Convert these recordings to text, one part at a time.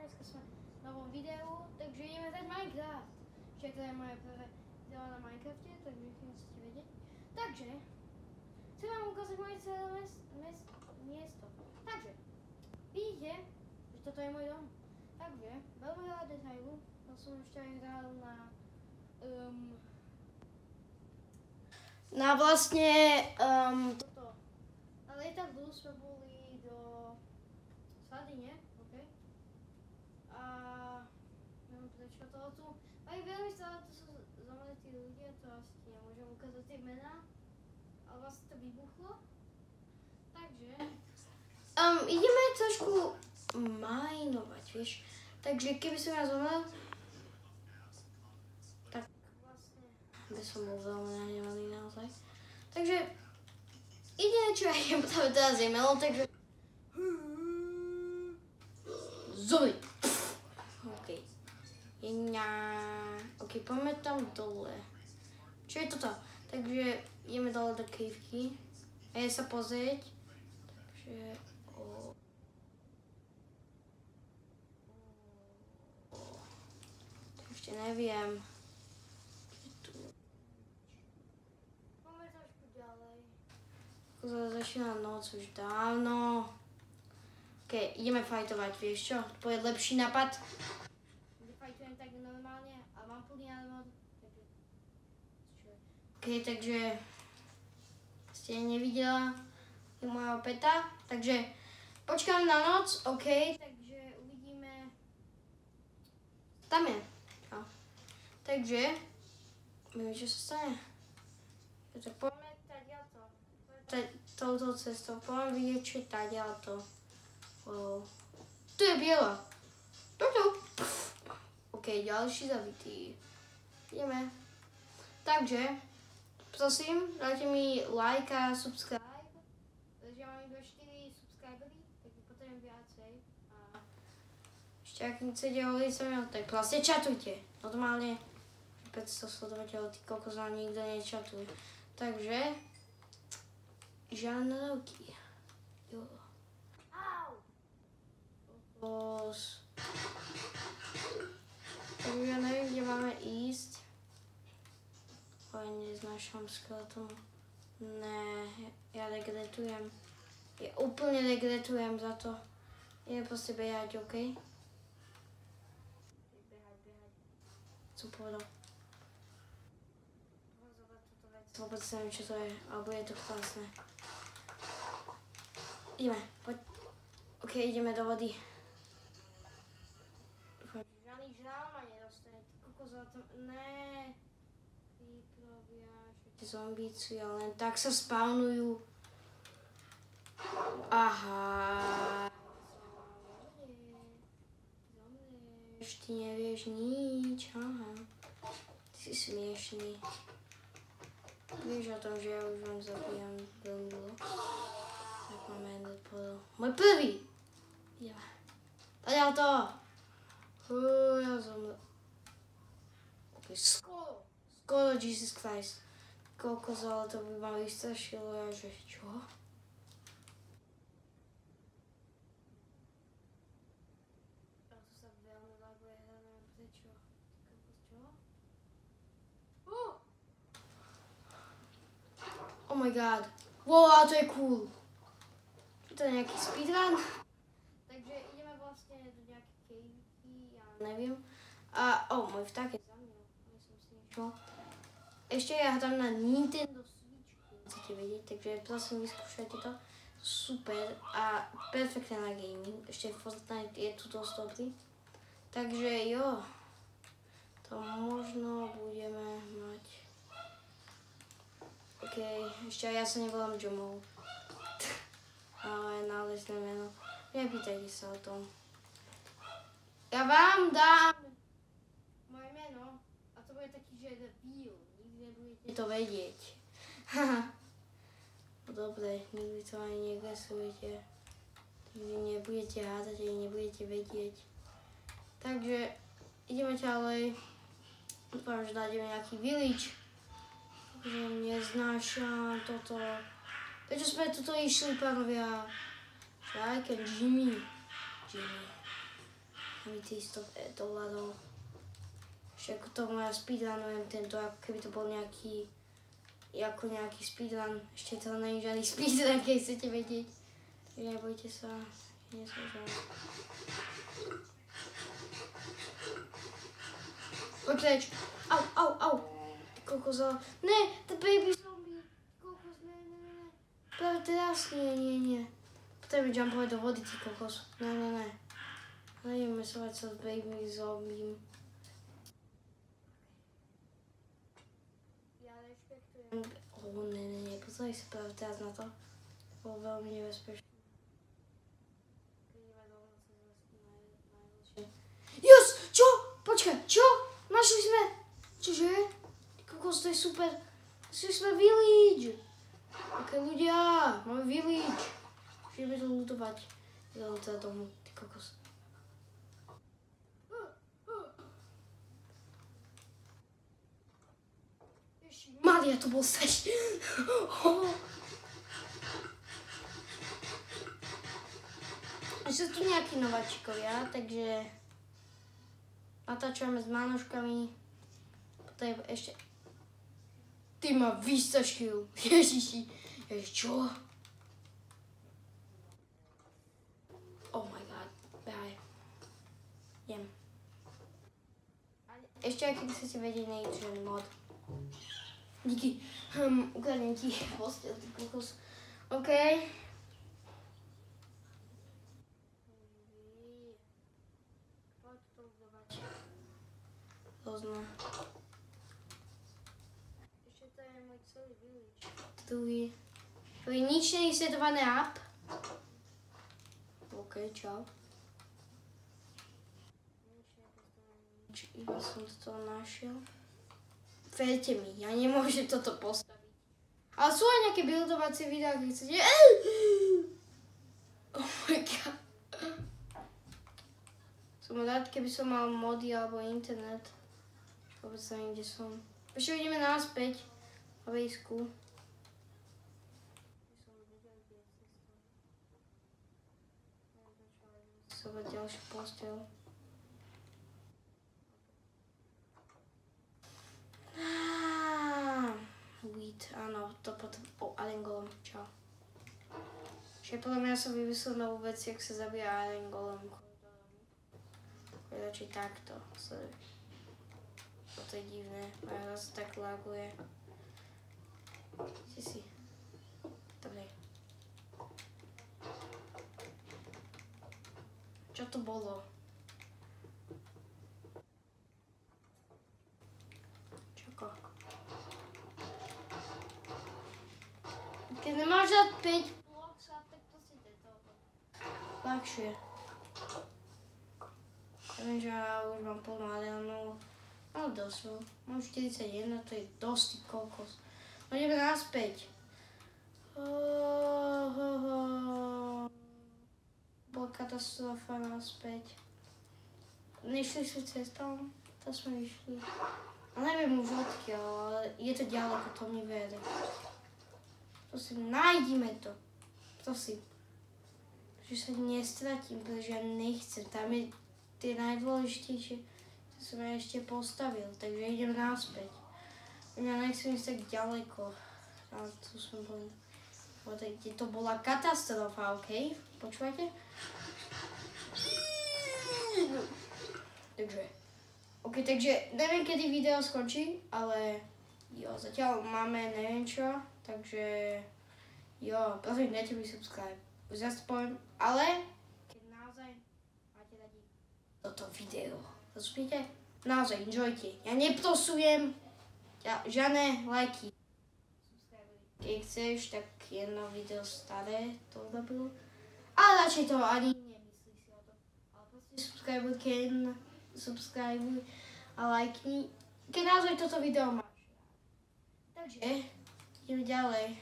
dneska sme v novom videu, takže ideme hrať Minecraft. Čiže to je moje prvé video na Minecrafte, takže chcete vedieť. Takže, chcem vám ukázať moje celé miesto. Takže, vidíte, že toto je môj dom. Takže, veľmi veľa detailu, to som ešte aj hral na vlastne toto. Na lietadlu sme boli do Sardine, ok? A neviem prečo toho tu. Aj veľmi stále to sú zamletí ľudia, to asi nemôžem ukázať tie mená, ale vlastne to vybuchlo. Takže ideme trošku minovať, vieš. Takže keby som ja zomrel, tak vlastne by som bol veľmi nahnevaný naozaj. Takže ide čo aj práve teraz je melo, takže zomri. OK. OK, poďme tam dole. Čo je toto? Takže ideme dole do cavey. A je sa pozrieť. Takže ešte neviem. Poďme trošku ďalej. Začína noc už dávno. OK, ideme fajtovať, vieš čo? To je lepší nápad. Fajtujem tak normálne a mám plný armor. OK, takže ste nevidela môjho peta, takže počkám na noc, OK, takže uvidíme. Tam je. No. Takže, neviem, čo sa stane. Takže poďme tadiaľto. Touto cestou, poďme vidieť, čo je tadiaľto. Wow. Tu je biela. OK, ďalší zabitý. Ideme. Takže, prosím, dajte mi like a subscribe. Takže ja mám iba 4 subscribery, takže potrebujem viacej. A ešte ak chcete hovoriť so mnou, tak vlastne čatujte. Normálne 500 sledovateľov, ty kokos vám nikto nečatuje. Takže, žánrovky. Jo. Takže ja neviem, kde máme ísť. Ale neznášam skeletonu. Ne, ja regretujem. Ja úplne regretujem za to. Idem proste behať, OK? Behať. Som povedal. Vôbec neviem, čo to je, alebo je to krásne. Ideme, poď. OK, ideme do vody. Žiadny žrál ma nedostane, ty kokos za to, ne. Tí zombíci, ale len tak sa spawnujú. Aha. Zomrieš, ty nevieš nič, aha. Ty si smiešný. Vieš o tom, že ja už vám zabíjam veľmi dlho. Tak máme jeden podol. Môj prvý! Ideme. Tadiaľ to! Ja zomrel. Ok, skoro Jesus Christ. Koľko ale to by ma vystrašilo, ja že čo? A to sa veľmi laguje, ja neviem prečo. Čo? Oh my god. Wow, to je cool. To je nejaký speedrun. Takže ideme vlastne do nejakej cavey, ja neviem. A, môj vták je za mňou. Nie som si niečo. Ešte ja hrám na Nintendo Switch, chcete vedieť, takže prosím vyskúšajte to. Super a perfektné na gaming. Ešte Fortnite je tu dosť dobrý. Takže jo, to možno budeme mať. OK, ešte ja sa nevolám Jomol. Ale nálezné meno. Nepýtajte sa o tom. Ja vám dám moje meno a to bude taký, že reveal. Nebudete to vedieť. Dobre, nikdy to ani negresujete. Nikdy nebudete hádať, ani nebudete vedieť. Takže ideme ďalej. Dúfam, že nájdeme nejaký village. Takže neznášam toto. Prečo sme tuto išli, pánovia? Šajka, Jimmy. mi tých $100. Ešte ako to ja speedrunujem tento, ako keby to bol nejaký speedrun. Ešte to nie je žiadny speedrun, keď chcete vedieť. Takže nebojte sa, nie som žiadny. Poď preč. Au. Kokos, ne, to baby zombie. Kokos, ne. Práve teraz, nie. Potrebujem jumpovať do vody, ty kokos. Ne. Nejdeme mesovať sa s baby zombie. Ja rešpektujem. Ne, pozri sa práve teraz na to. To bolo veľmi nebezpečné. Yes! Čo? Počkaj, čo? Našli sme! Čože? Kokos, to je super. Našli sme village. Také ľudia, máme village. Ideme to lootovať. Ideme teda domov, ty kokos. Maria, to bol seš. Sú tu nejakí nováčikovia, takže natáčame s Mánoškami. Potom ešte... Ty ma vystrašil. Ježiši, čo? Oh my god, behaj. Jem. Ešte aj keď chcete vedieť, nie je žiadny mod. Díky. Ukradnem ti postel, ty kokos. OK. Poď to udávať. Pozno. Ešte to je môj celý village. Tu je nič nevysetované up. OK, čau. Iba som to našiel. Verte mi, ja nemôžem toto postaviť. Ale sú aj nejaké buildovacie videá, keď chcete... Oh my god. Som rád, keby som mal mody alebo internet. Vôbec neviem, kde som. Ešte ideme naspäť. Na vejsku. Som ďalší postel. Weed, áno, to potom... Iron Golem, čau. Čiže podľa mňa som vymyslel novú vec, jak sa zabíja Iron Golem. Radšej takto, sorry. Toto je divné, a zase tak laguje. Si. Dobre. Čo to bolo? Keď nemáš dať 5 bloksa, tak to si dej toho. Ľahšie. Ja viem, že ja už mám plnú Adrianu. Ale dosť, mám 41, to je dosť kokos. No ideme naspäť. Bola katastrofa naspäť. Nešli sme cestou, to sme išli. A neviem už odkiaľ, ale je to ďaleko, to mi vede. Prosím, nájdime to. Prosím. Že sa nestratím, pretože ja nechcem. Tam je tie najdôležitejšie, čo som ja ešte postavil. Takže idem naspäť. Ja nechcem ísť tak ďaleko. A tu sme boli. To bola katastrofa, OK? Počúvate? Takže. OK, takže neviem, kedy video skončí, ale jo, zatiaľ máme neviem čo. Takže, jo, prosím, dajte mi subscribe. Už zase poviem, ale keď naozaj máte radi toto video, rozumiete? Naozaj, enjoyte. Ja neprosujem žiadne lajky. Keď chceš, tak jedno video staré to robil. Ale radšej to ani nemyslí si o to. Ale proste subscribe a lajkni, keď naozaj toto video máš. Takže, ideme ďalej.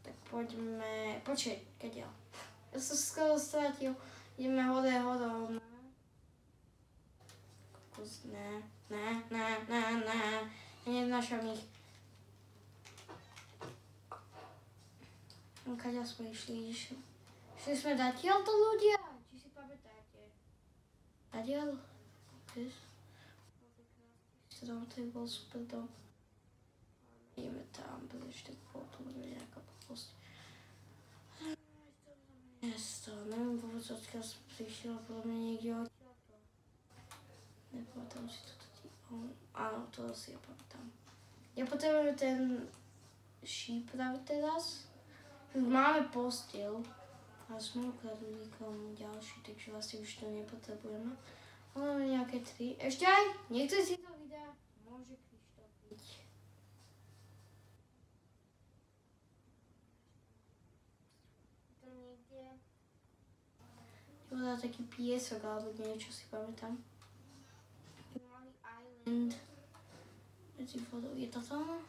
Tak poďme... Počkaj, kadiaľ. Ja som skoro stratil. Ideme hore. Kokos, ne. Nevnášam ich. Kaďa sme išli. Šli sme datiaľ to ľudia? Či si pamätáte? Tadiaľ? Okay. To je bol super dom. Ideme tam, pretože tak potom bude nejaká post. Mesto, neviem vôbec odkiaľ som prišiel, podľa mňa niekde odtiaľto. Nepamätám si to tady. Áno, to asi ja pamätám. Ja potrebujem ten šíprav teraz. Máme postiel. A sme ukradli nikomu ďalší, takže vlastne už to nepotrebujeme. Máme nejaké 3. Ešte aj? Niekto si to videa môže krištopiť. To niekde... Bola taký piesok alebo niečo, si pamätám. Malý island. Medzi vodou. Je to tam?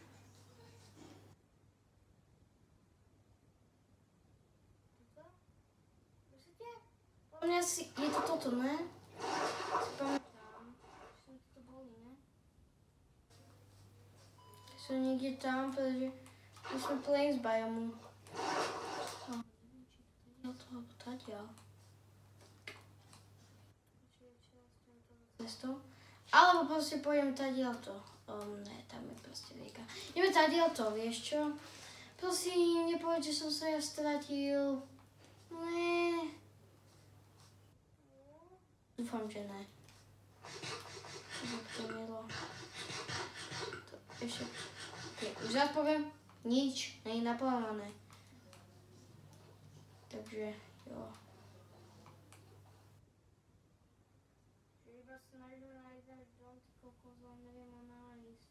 Podľa mňa je to toto, ne? Si pamätám. Som to boli, ne? Som niekde tam, pretože my sme playing z biomu. Neviem, či to alebo tadiaľ. Alebo proste pôjdem tadiaľ to. Ne, tam je proste rieka. Ideme tadiaľ to, vieš čo? Prosím, nepoveď, že som sa ja stratil. Ne. Dúfam, že ne. To nedlo. To ešte... Okay, už raz poviem, nič, nie je naplánované. Takže, jo. Iba sa nájdem na jeden dom, ty kokos, vám neviem ho nájsť.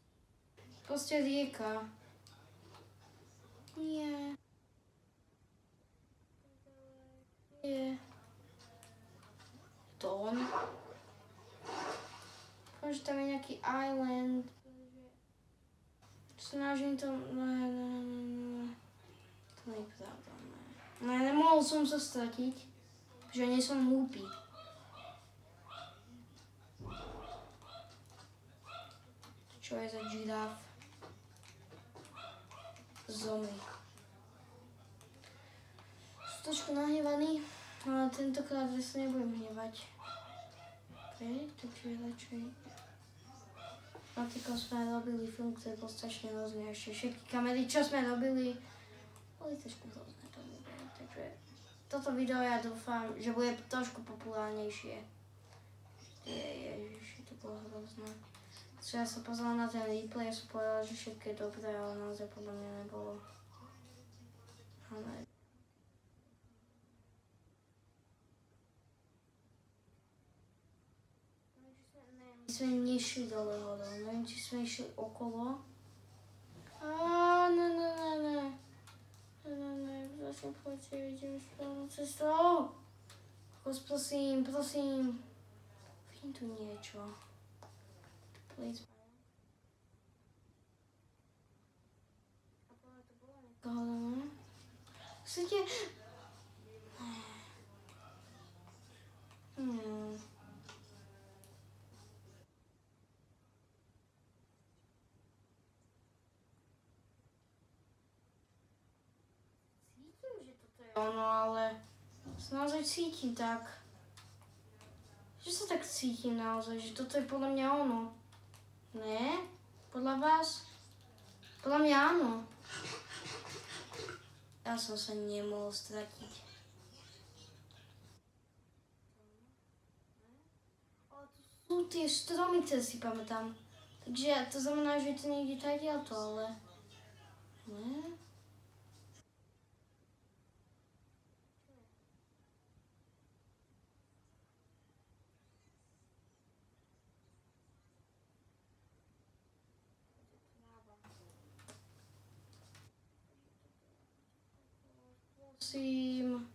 Proste rieka. Nie. Nie. To on. Dúfam, že tam je nejaký island. Snažím to... Ne. To nie je pravda, ne. Ne, nemohol som sa stratiť. Že nie som hlúpy. Čo je za žiraf? Zombie. Som trošku nahnevaný, ale tentokrát sa nebudem hnevať. Takže radšej... Napríklad sme robili film, ktorý bol strašne hrozný. Ešte všetky kamery, čo sme robili, boli trošku hrozné. Takže toto video ja dúfam, že bude trošku populárnejšie. Ježiši, to bolo hrozné. Ja sa pozrela na ten replay a som povedala, že všetko je dobré, ale naozaj podľa mňa nebolo. Ale... My sme nešli dole hodou, neviem, či sme išli okolo. Ne. Prosím, poďte, vidím správnou cestou. Prosím. Vidím tu niečo. Please. A podľa to bolo niekoho doma? Chcete... Cítim, že toto je ono, ale... Naozaj cítim tak. Že sa tak cítim naozaj, že toto je podľa mňa ono. Ne? Podľa vás? Podľa mňa áno. Ja som sa nemohol stratiť. Ale tu sú tie stromy, ktoré si pamätám. Takže to znamená, že to niekde tadiaľ to, ale... Ne? Prosím,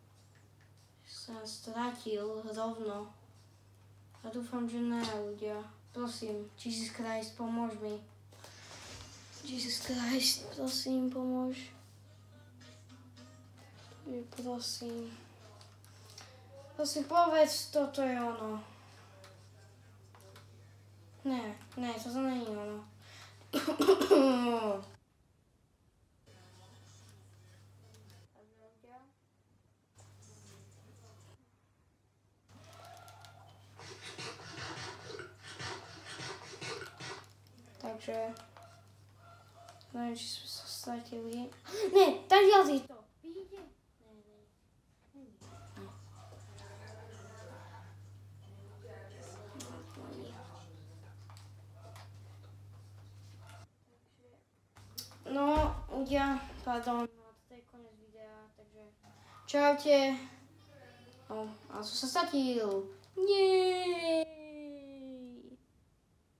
sa stratil rovno. A dúfam, že ne, ľudia. Prosím, Jesus Christ, pomôž mi. Jesus Christ, prosím, pomôž. Prosím. Prosím, povedz, toto je ono. Ne, toto není ono. takže... Neviem, či sme sa stratili. Ne, tak je to. Vidíte? Ne. No, ľudia, pardon, toto je koniec videa, takže čaute. A som sa stratil. Nie.